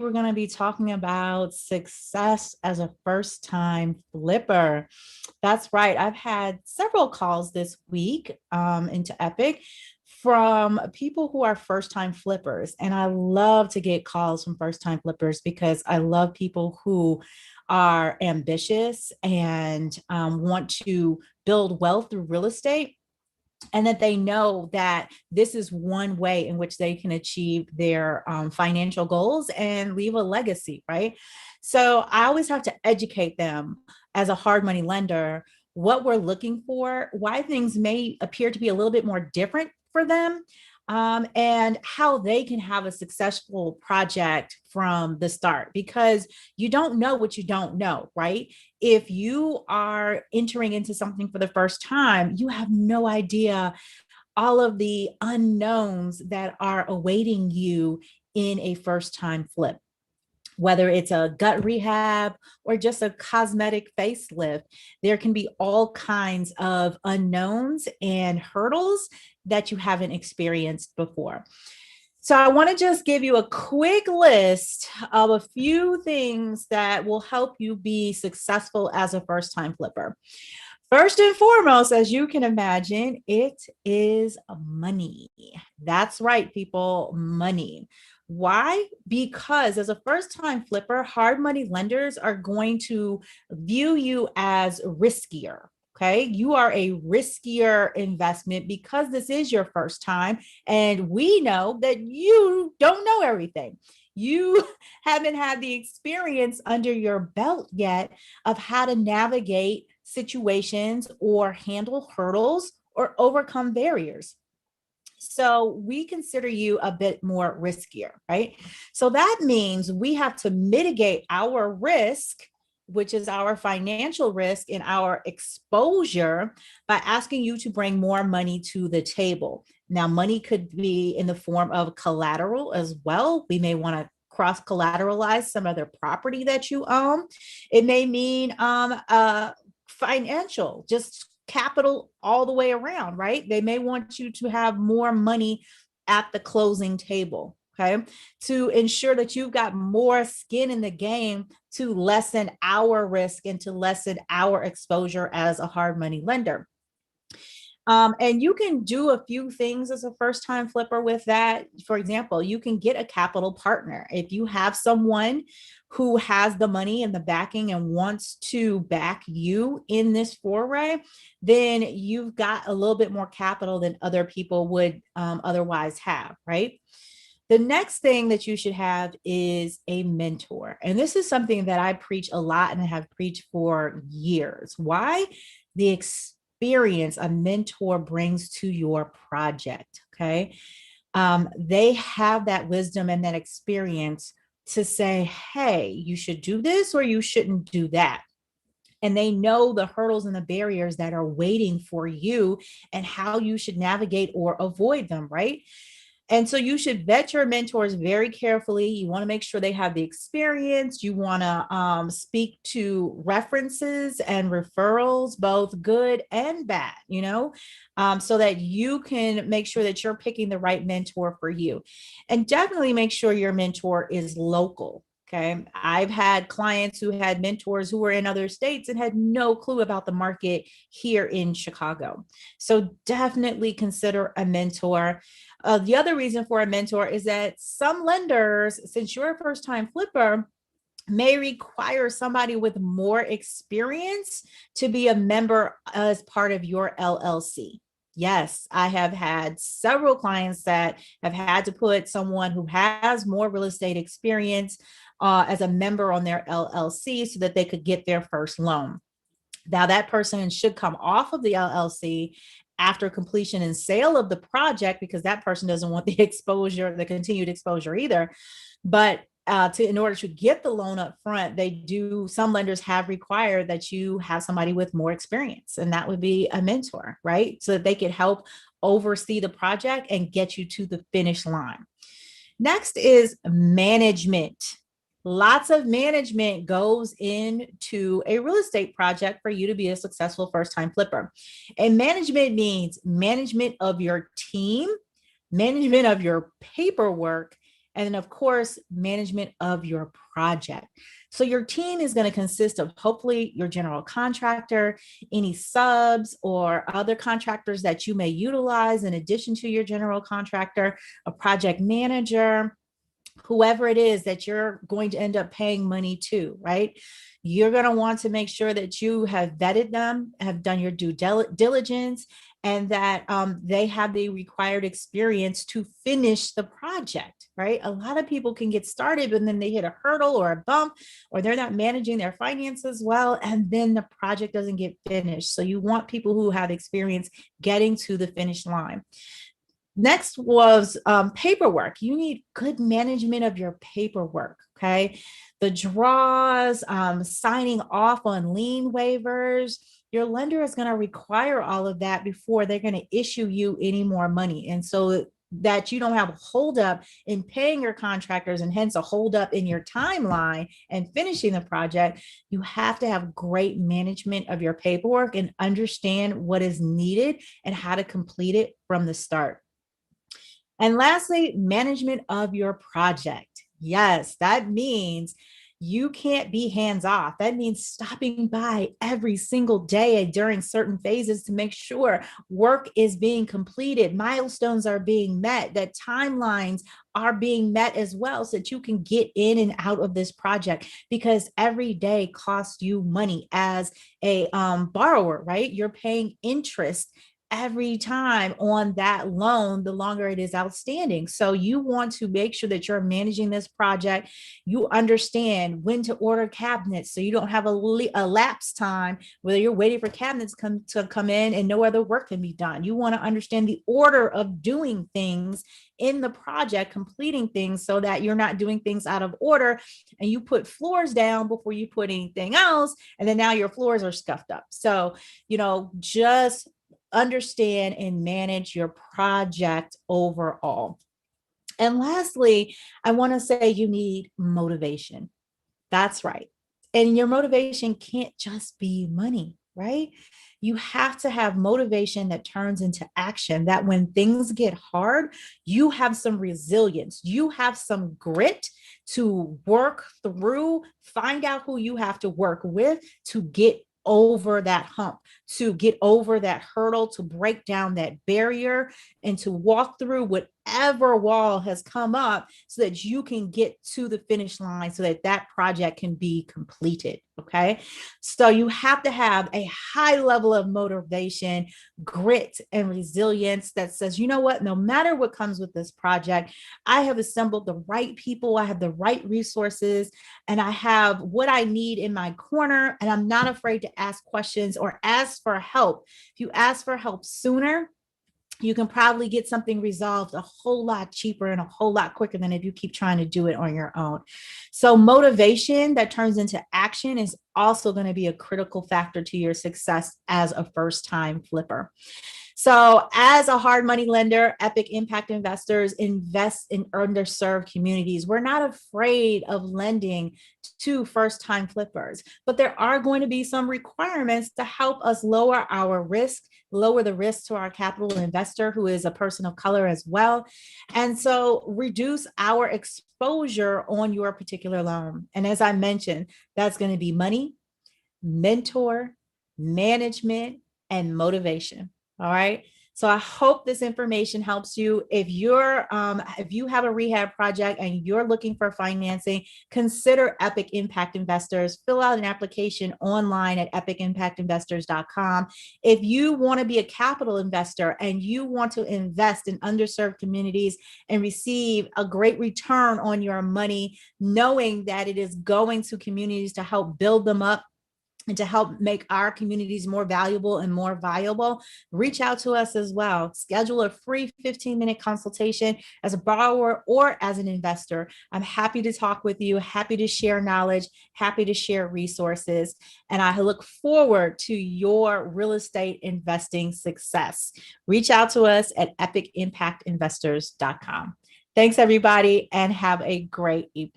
we're going to be talking about success as a first time flipper. That's right. I've had several calls this week into Epic from people who are first time flippers. And I love to get calls from first time flippers because I love people who are ambitious and want to build wealth through real estate, and that they know that this is one way in which they can achieve their financial goals and leave a legacy, right? So I always have to educate them as a hard money lender what we're looking for, why things may appear to be a little bit more different for them, and how they can have a successful project from the start, because you don't know what you don't know, right? If you are entering into something for the first time, you have no idea all of the unknowns that are awaiting you in a first time flip. Whether it's a gut rehab or just a cosmetic facelift, there can be all kinds of unknowns and hurdles that you haven't experienced before. So I want to just give you a quick list of a few things that will help you be successful as a first time flipper. First and foremost, as you can imagine, it is money. That's right, people, money. Why? Because as a first time flipper, hard money lenders are going to view you as riskier. Okay. You are a riskier investment because this is your first time. And we know that you don't know everything. You haven't had the experience under your belt yet of how to navigate situations or handle hurdles or overcome barriers. So we consider you a bit more riskier, right? So that means we have to mitigate our risk, which is our financial risk and our exposure, by asking you to bring more money to the table. Now, money could be in the form of collateral as well. We may want to cross collateralize some other property that you own. It may mean financial, just capital all the way around, right? They may want you to have more money at the closing table, okay, to ensure that you've got more skin in the game to lessen our risk and to lessen our exposure as a hard money lender. And you can do a few things as a first time flipper with that. For example, you can get a capital partner. If you have someone who has the money and the backing and wants to back you in this foray, then you've got a little bit more capital than other people would otherwise have, right? The next thing that you should have is a mentor. And this is something that I preach a lot and I have preached for years. Why? The experience a mentor brings to your project. Okay. They have that wisdom and that experience to say, hey, you should do this or you shouldn't do that. And they know the hurdles and the barriers that are waiting for you and how you should navigate or avoid them, right? And so you should vet your mentors very carefully. You want to make sure they have the experience. You want to speak to references and referrals, both good and bad, so that you can make sure that you're picking the right mentor for you. And definitely make sure your mentor is local. Okay. I've had clients who had mentors who were in other states and had no clue about the market here in Chicago. So definitely consider a mentor. The other reason for a mentor is that some lenders, since you're a first time flipper, may require somebody with more experience to be a member as part of your LLC. Yes, I have had several clients that have had to put someone who has more real estate experience as a member on their LLC so that they could get their first loan. Now, that person should come off of the LLC after completion and sale of the project, because that person doesn't want the exposure, the continued exposure either. But in order to get the loan up front, some lenders have required that you have somebody with more experience, and that would be a mentor, right? So that they could help oversee the project and get you to the finish line. Next is management. Lots of management goes into a real estate project for you to be a successful first-time flipper. And management means management of your team, management of your paperwork, And then, of course, management of your project. So your team is going to consist of hopefully your general contractor, any subs or other contractors that you may utilize in addition to your general contractor, a project manager, whoever it is that you're going to end up paying money to, right? You're going to want to make sure that you have vetted them, have done your due diligence, and that they have the required experience to finish the project, right? A lot of people can get started, but then they hit a hurdle or a bump, or they're not managing their finances well, and then the project doesn't get finished. So you want people who have experience getting to the finish line. Next was paperwork. You need good management of your paperwork, okay? The draws, signing off on lien waivers. Your lender is going to require all of that before they're going to issue you any more money. And so that you don't have a holdup in paying your contractors and hence a holdup in your timeline and finishing the project, you have to have great management of your paperwork and understand what is needed and how to complete it from the start. And lastly, management of your project. Yes, that means you can't be hands off. That means stopping by every single day during certain phases to make sure work is being completed, milestones are being met, that timelines are being met as well, so that you can get in and out of this project, because every day costs you money as a borrower, right? You're paying interest every time on that loan, the longer it is outstanding. So you want to make sure that you're managing this project. You understand when to order cabinets so you don't have a lapse time, whether you're waiting for cabinets to come in and no other work can be done. You want to understand the order of doing things in the project, completing things, so that you're not doing things out of order and you put floors down before you put anything else. And then now your floors are scuffed up. So, just understand and manage your project overall. And lastly, I want to say you need motivation. That's right. And your motivation can't just be money, right? You have to have motivation that turns into action, that when things get hard, you have some resilience, you have some grit to work through, find out who you have to work with to get over that hump, to get over that hurdle, to break down that barrier, and to walk through whatever wall has come up so that you can get to the finish line, so that that project can be completed. Okay. So you have to have a high level of motivation, grit, and resilience that says, you know what, no matter what comes with this project, I have assembled the right people, I have the right resources, and I have what I need in my corner. And I'm not afraid to ask questions or ask for help. If you ask for help sooner, you can probably get something resolved a whole lot cheaper and a whole lot quicker than if you keep trying to do it on your own. So motivation that turns into action is also going to be a critical factor to your success as a first-time flipper. So as a hard money lender, Epic Impact Investors invest in underserved communities. We're not afraid of lending to first-time flippers, but there are going to be some requirements to help us lower our risk, lower the risk to our capital investor, who is a person of color as well. And so reduce our exposure on your particular loan. And as I mentioned, that's going to be money, mentor, management, and motivation. All right. So I hope this information helps you. If you have a rehab project and you're looking for financing, consider Epic Impact Investors. Fill out an application online at epicimpactinvestors.com. If you want to be a capital investor and you want to invest in underserved communities and receive a great return on your money, knowing that it is going to communities to help build them up and to help make our communities more valuable and more viable, reach out to us as well. Schedule a free 15-minute consultation as a borrower or as an investor. I'm happy to talk with you, happy to share knowledge, happy to share resources, and I look forward to your real estate investing success. Reach out to us at epicimpactinvestors.com. Thanks, everybody, and have a great evening.